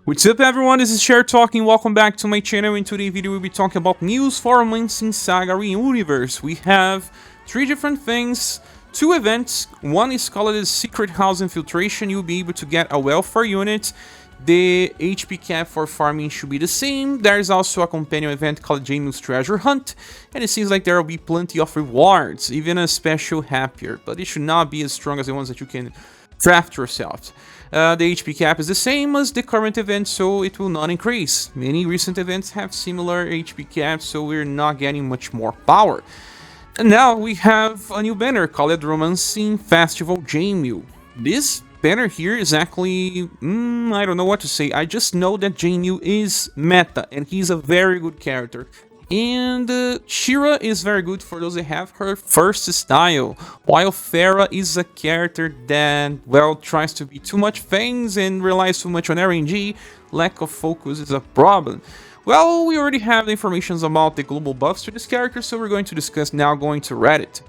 What's up everyone, this is Shira talking, welcome back to my channel. In today's video we'll be talking about news for months in SaGa UniverSe. We have 3 different things, 2 events. One is called the Secret House Infiltration. You'll be able to get a welfare unit. The HP cap for farming should be the same. There's also a companion event called Jamil's Treasure Hunt, and it seems like there will be plenty of rewards, even a special happier, but it should not be as strong as the ones that you can craft yourself. The HP cap is the same as the current event, so it will not increase. Many recent events have similar HP caps, so we're not getting much more power. And now we have a new banner called Romancing Festival Jamil. This banner here is actually, I don't know what to say. I just know that Genu is meta, and he's a very good character. And Shira is very good for those that have her first style, while Farah is a character that, well, tries to be too much things and relies too much on RNG. Lack of focus is a problem. Well, we already have the information about the global buffs to this character, so we're going to discuss now going to Reddit.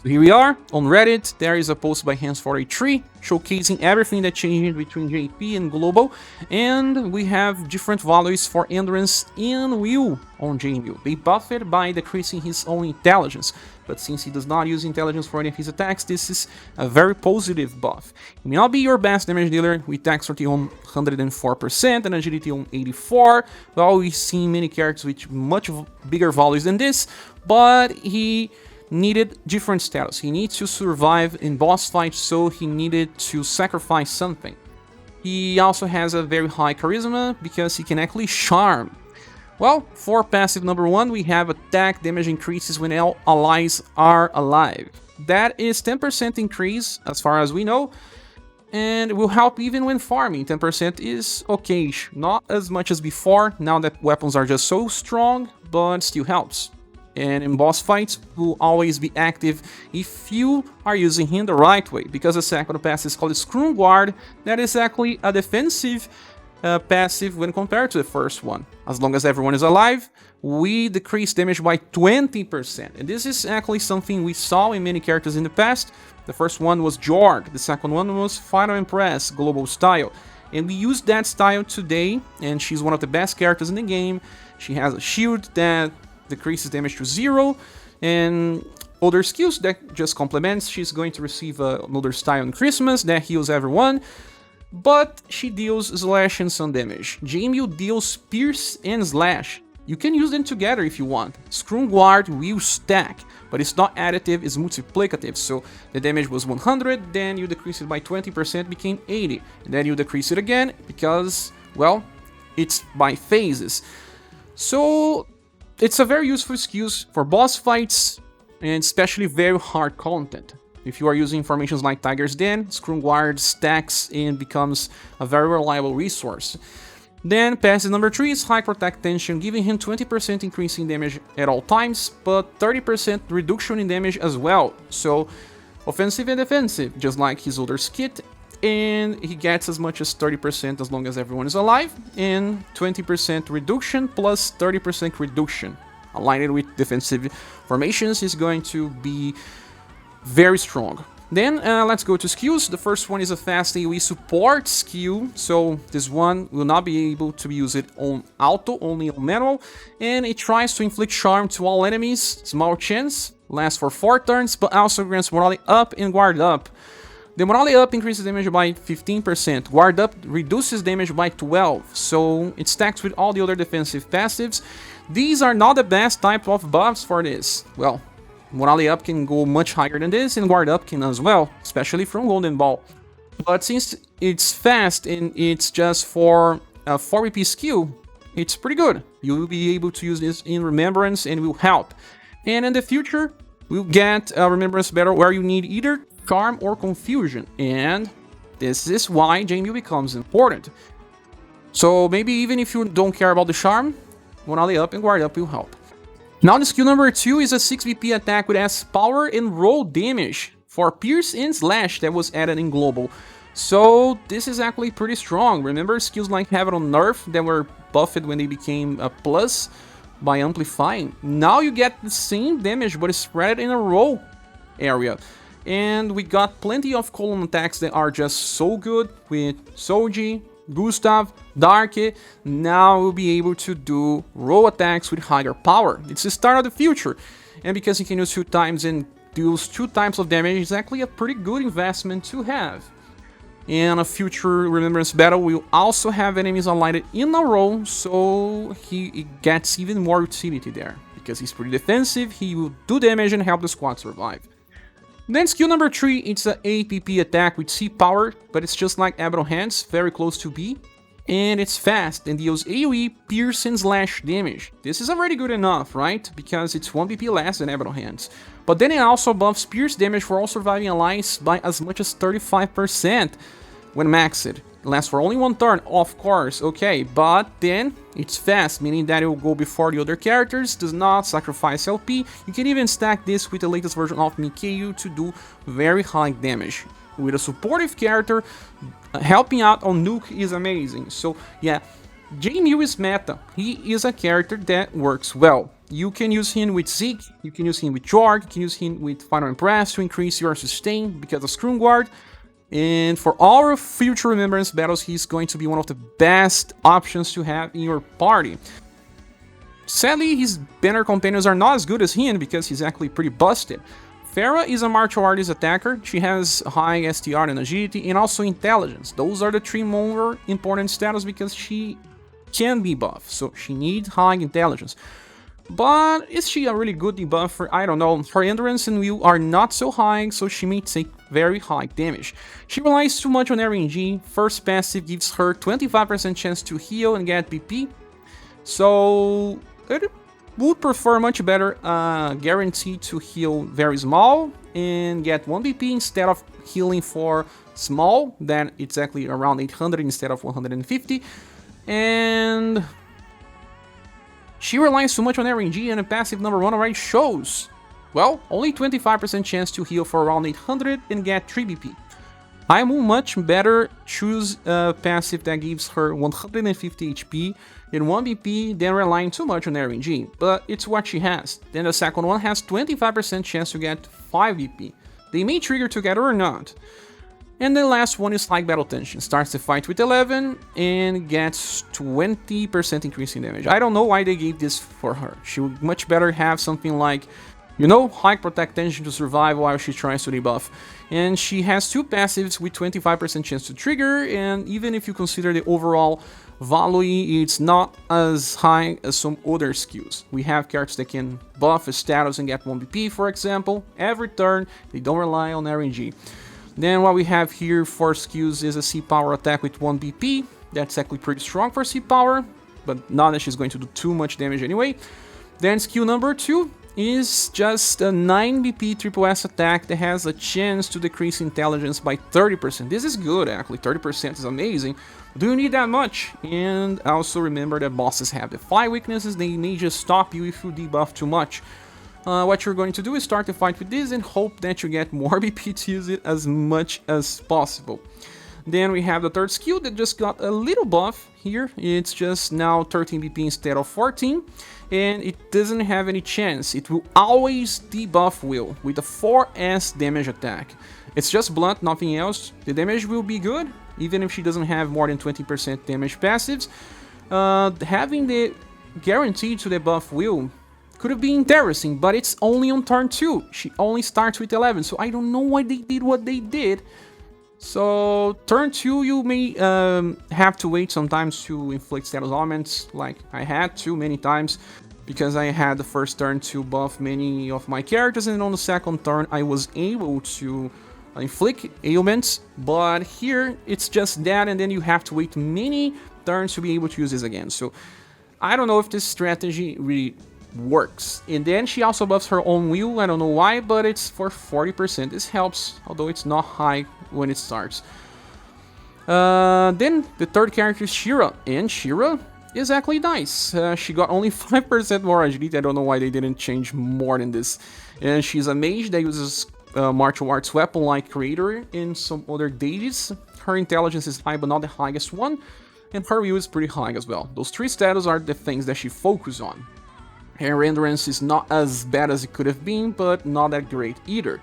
So here we are, on Reddit. There is a post by Hands43 showcasing everything that changed between JP and Global, and we have different values for Endurance and Will on Jamil. They buffed it by decreasing his own intelligence, but since he does not use intelligence for any of his attacks, this is a very positive buff. He may not be your best damage dealer with dexterity on 104% and agility on 84%. Well, we've seen many characters with much bigger values than this, but he needed different status. He needs to survive in boss fights, so he needed to sacrifice something. He also has a very high charisma because he can actually charm. Well, for passive number 1, we have attack damage increases when all allies are alive. That is 10% increase as far as we know, and will help even when farming. 10% is okay, not as much as before now that weapons are just so strong, but still helps. And in boss fights, will always be active if you are using him the right way, because the second passive is called Scrum Guard. That is actually a defensive passive when compared to the first one. As long as everyone is alive, we decrease damage by 20%. And this is actually something we saw in many characters in the past. The first one was Jorg, the second one was Final Impress, Global Style. And we use that style today, and she's one of the best characters in the game. She has a shield that decreases damage to 0, and other skills that just complements. She's going to receive another style on Christmas that heals everyone, but she deals slash and some damage. Jamil deals pierce and slash. You can use them together if you want. Scrum Guard will stack, but it's not additive, it's multiplicative. So the damage was 100, then you decrease it by 20%, became 80, and then you decrease it again because, well, it's by phases. So it's a very useful skill for boss fights, and especially very hard content. If you are using formations like Tiger's Den, Scrum Guard stacks and becomes a very reliable resource. Then passive number 3 is High Protect Tension, giving him 20% increase in damage at all times, but 30% reduction in damage as well. So offensive and defensive, just like his older kit, and he gets as much as 30% as long as everyone is alive, and 20% reduction plus 30% reduction. Aligned with defensive formations is going to be very strong. Then let's go to skills. The first one is a fast AoE support skill, so this one will not be able to be used on auto, only on manual, and it tries to inflict charm to all enemies. Small chance, lasts for 4 turns, but also grants morale up and guard up. The morale up increases damage by 15%, guard up reduces damage by 12%, so it stacks with all the other defensive passives. These are not the best type of buffs for this. Well, morale up can go much higher than this, and guard up can as well, especially from Golden Ball. But since it's fast and it's just for a 4 EP skill, it's pretty good. You will be able to use this in Remembrance and will help. And in the future, we'll get a Remembrance battle where you need either Charm or Confusion, and this is why Jamil becomes important. So maybe even if you don't care about the Charm, morale up and guard up will help. Now the skill number 2 is a 6 VP attack with S power and roll damage for pierce and slash that was added in global. So this is actually pretty strong. Remember skills like Heaven on Nerf that were buffed when they became a plus by amplifying? Now you get the same damage but spread in a roll area. And we got plenty of column attacks that are just so good with Soji, Gustav, Darke, now will be able to do roll attacks with higher power. It's the start of the future, and because he can use 2 times and deals 2 times of damage, it's actually a pretty good investment to have. In a future Remembrance battle, we'll also have enemies aligned in a row, so he gets even more utility there. Because he's pretty defensive, he will do damage and help the squad survive. Then skill number 3, it's an APP attack with C power, but it's just like Abaddon Hands, very close to B. And it's fast and deals AoE, pierce and slash damage. This is already good enough, right? Because it's 1 BP less than Abaddon Hands. But then it also buffs pierce damage for all surviving allies by as much as 35% when maxed. It lasts for only 1 turn, of course, okay, but then it's fast, meaning that it will go before the other characters, does not sacrifice LP. You can even stack this with the latest version of Mikhail to do very high damage. With a supportive character, helping out on Nuke is amazing. So yeah, Jamil is meta. He is a character that works well. You can use him with Zeke, you can use him with Jorg, you can use him with Final Impress to increase your sustain because of Scrum Guard. And for all future Remembrance battles, he's going to be one of the best options to have in your party. Sadly, his banner companions are not as good as him because he's actually pretty busted. Farah is a martial artist attacker. She has high STR and agility and also intelligence. Those are the 3 more important status because she can be buffed, so she needs high intelligence. But is she a really good debuffer? I don't know. Her endurance and will are not so high, so she may take very high damage. She relies too much on RNG. First passive gives her 25% chance to heal and get BP. So it would prefer much better guarantee to heal very small and get 1 BP instead of healing for small. Then it's actually around 800 instead of 150. And she relies too much on RNG, and a passive number 1 already shows. Well, only 25% chance to heal for around 800 and get 3 BP. I will much better choose a passive that gives her 150 HP and 1 BP than relying too much on RNG, but it's what she has. Then the second one has 25% chance to get 5 BP. They may trigger together or not. And the last one is like Battle Tension. Starts the fight with 11 and gets 20% increase in damage. I don't know why they gave this for her. She would much better have something like, you know, high Protect Tension to survive while she tries to debuff. And she has 2 passives with 25% chance to trigger, and even if you consider the overall value, it's not as high as some other skills. We have characters that can buff a status and get 1 BP, for example, every turn. They don't rely on RNG. Then what we have here for skills is a C power attack with 1 BP. That's actually pretty strong for C power, but not that she's going to do too much damage anyway. Then skill number 2 is just a 9 BP triple S attack that has a chance to decrease intelligence by 30%. This is good actually, 30% is amazing. Do you need that much? And also remember that bosses have the 5 weaknesses, they may just stop you if you debuff too much. What you're going to do is start the fight with this and hope that you get more BP to use it as much as possible. Then we have the third skill that just got a little buff here. It's just now 13 BP instead of 14. And it doesn't have any chance. It will always debuff Will with a 4S damage attack. It's just blunt, nothing else. The damage will be good, even if she doesn't have more than 20% damage passives. Having the guarantee to debuff Will could have been interesting, but it's only on turn 2. She only starts with 11, so I don't know why they did what they did. So turn 2 you may have to wait sometimes to inflict status elements, like I had to many times, because I had the first turn to buff many of my characters, and on the second turn I was able to inflict ailments, but here it's just that, and then you have to wait many turns to be able to use this again. So I don't know if this strategy really works. And then she also buffs her own will, I don't know why, but it's for 40%. This helps, although it's not high when it starts. Then the third character is Shira, and Shira is actually nice. She got only 5% more agility, I don't know why they didn't change more than this. And she's a mage that uses martial arts weapon like Creator and some other deities. Her intelligence is high but not the highest one, and her will is pretty high as well. Those 3 status are the things that she focuses on. Her endurance is not as bad as it could have been, but not that great either.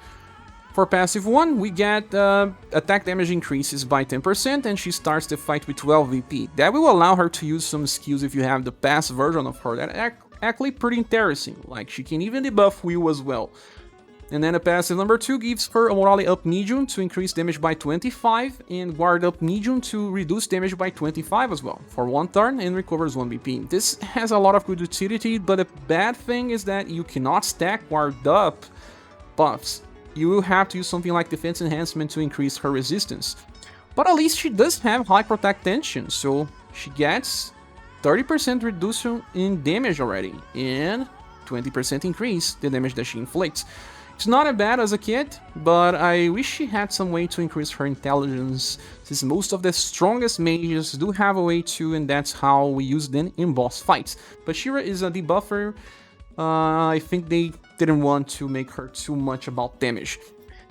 For passive 1, we get attack damage increases by 10% and she starts the fight with 12 VP. That will allow her to use some skills if you have the passive version of her. That actually pretty interesting. Like, she can even debuff Will as well. And then a passive number 2 gives her a Morale Up Medium to increase damage by 25 and Guard Up Medium to reduce damage by 25 as well for 1 turn and recovers 1 BP. This has a lot of good utility, but the bad thing is that you cannot stack Guard Up buffs. You will have to use something like Defense Enhancement to increase her resistance. But at least she does have high Protect Tension, so she gets 30% reduction in damage already and 20% increase the damage that she inflicts. It's not as bad as a kid, but I wish she had some way to increase her intelligence, since most of the strongest mages do have a way to, and that's how we use them in boss fights. But Shira is a debuffer. I think they didn't want to make her too much about damage.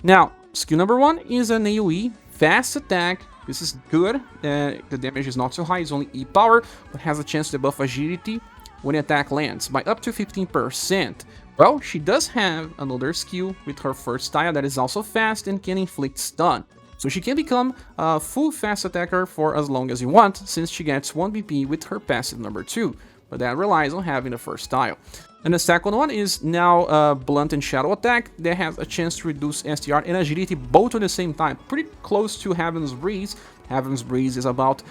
Now, skill number 1 is an AoE, fast attack. This is good. The damage is not so high, it's only E power, but has a chance to buff agility when the attack lands by up to 15%. Well, she does have another skill with her first style that is also fast and can inflict stun. So she can become a full fast attacker for as long as you want, since she gets 1 BP with her passive number 2. But that relies on having the first style. And the second one is now Blunt and Shadow Attack that has a chance to reduce STR and Agility both at the same time. Pretty close to Heaven's Breeze. Heaven's Breeze is about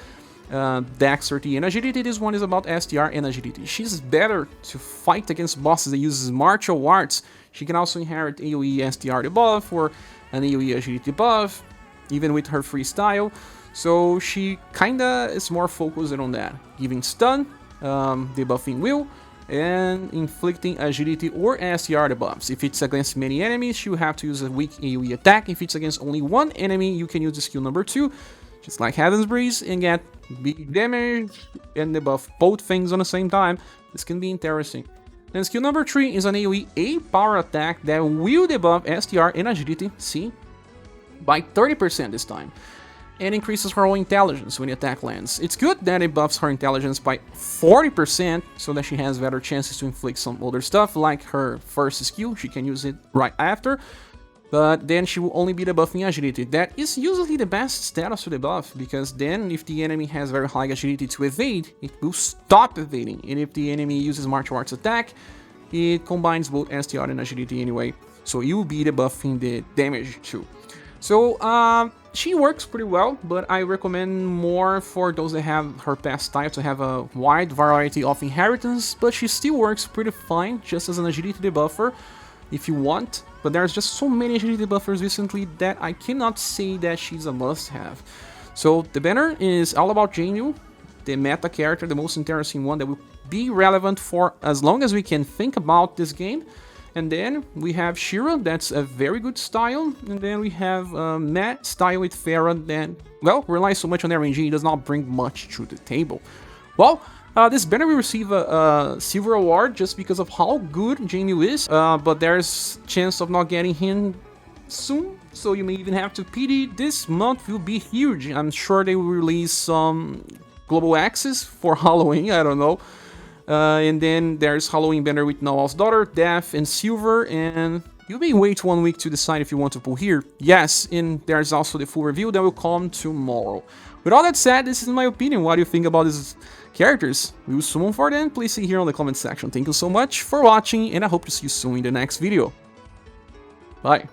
Dexterity and Agility. This one is about STR and Agility. She's better to fight against bosses that uses martial arts. She can also inherit AoE STR debuff or an AoE Agility buff, even with her freestyle. So she kinda is more focused on that, giving stun, debuffing Will, and inflicting agility or STR debuffs. If it's against many enemies, you have to use a weak AoE attack. If it's against only one enemy, you can use the skill number 2, just like Heaven's Breeze, and get big damage and debuff both things on the same time. This can be interesting. And skill number 3 is an AoE A power attack that will debuff STR and agility, see, by 30% this time, and increases her own intelligence when the attack lands. It's good that it buffs her intelligence by 40% so that she has better chances to inflict some other stuff, like her first skill. She can use it right after, but then she will only be debuffing agility. That is usually the best status to debuff, because then if the enemy has very high agility to evade, it will stop evading, and if the enemy uses martial arts attack, it combines both STR and agility anyway, so you will be debuffing the damage too. So, she works pretty well, but I recommend more for those that have her past style to have a wide variety of inheritance, but she still works pretty fine just as an agility debuffer if you want, but there's just so many agility debuffers recently that I cannot say that she's a must-have. So the banner is all about Genu, the meta character, the most interesting one that will be relevant for as long as we can think about this game. And then we have Shira, that's a very good style. And then we have Matt style with Farah that, well, relies so much on RNG, does not bring much to the table. Well, this banner will receive a silver award just because of how good Jamil is, but there's chance of not getting him soon, so you may even have to pity. This month will be huge. I'm sure they will release some global access for Halloween, I don't know. And then there's Halloween banner with Nawal's daughter, Death, and Silver, and you may wait 1 week to decide if you want to pull here. Yes, and there's also the full review that will come tomorrow. With all that said, this is my opinion. What do you think about these characters? We will summon for them. Please see here on the comment section. Thank you so much for watching, and I hope to see you soon in the next video. Bye.